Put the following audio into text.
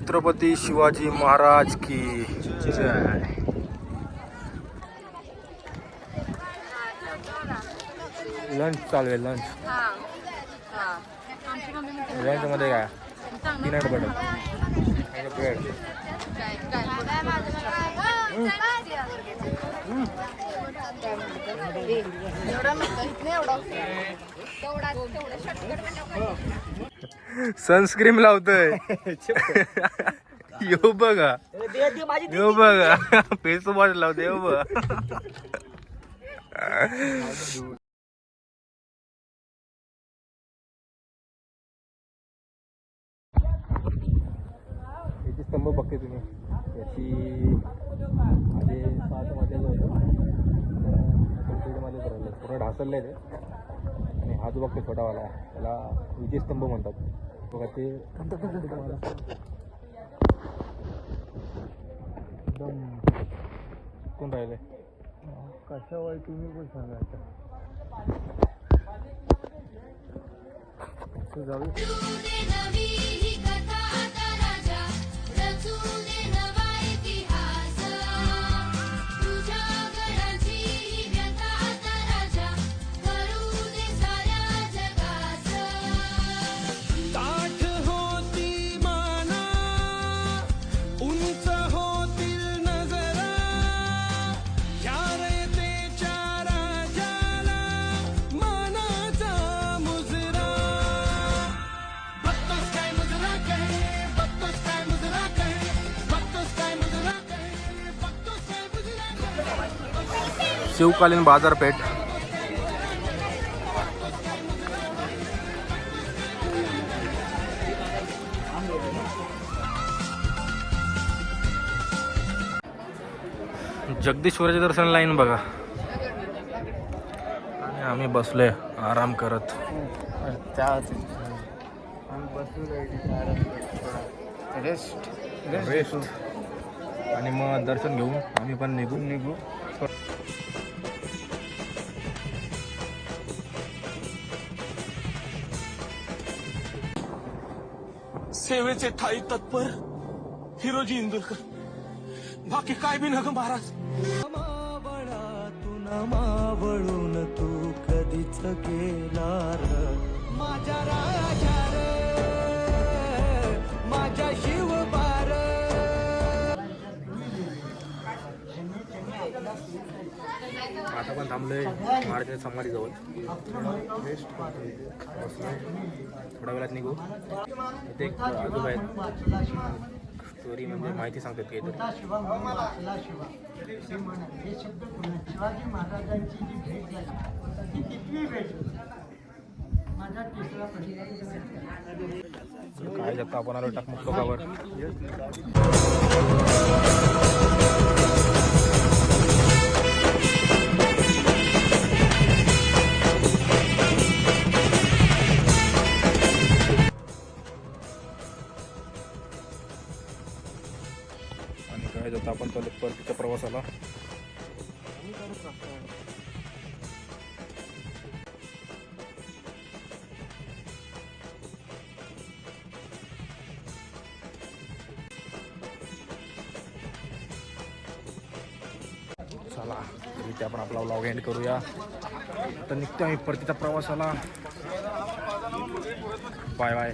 छत्रपती शिवाजी महाराज की जय. लंच चालू आहे. लंच मध्ये काय पीनट बटर ब्रेड. सनस्क्रीम लावतोय. येऊ बघा येऊ बघा फेस वॉश लावते येऊ बघा. याची स्तंभ बघते तुम्ही. याची आधी 7 मध्ये होतं मध्ये राहिलं पूर्ण ढासळलं आहे ते. आणि हा जो बघते छोटावाला त्याला विजयस्तंभ म्हणतात बघा. ते तुम्हाला एकदम कोण राहिले कशावर तुम्ही पण सांगायचं. जाऊ शिवकालीन बाजारपेठ. जगदीश्वराचे दर्शन लाईन बघा. आणि आम्ही बसलोय आराम करत. रेस्ट आणि मग दर्शन घेऊन आम्ही पण निघू. सेवेचे ठाई तत्पर हिरोजी इंदुरकर. बाकी काय बी नग महाराज. मावळातून मावळून तू कधीच गेला र माझ्या राजा रे माझ्या शिवबार. आता पण थांबलोय महाराजांच्या समाधीजवळ. थोड्या वेळात निघू. इथे एक आजोबा आहेत स्टोरी म्हणजे माहिती सांगतात की शिवाजी महाराजांची जी भेट झाली ती कितवी भेट होती. माझा तिसरा काय जाता आपण आलो टाकमुख टोकावर. आणि काय जाता आपण चालू परतीच्या प्रवासाला. चला इथे आपण आपला व्लॉग एंड करूया. तर निघतो आम्ही परतीच्या प्रवासाला. Bye bye.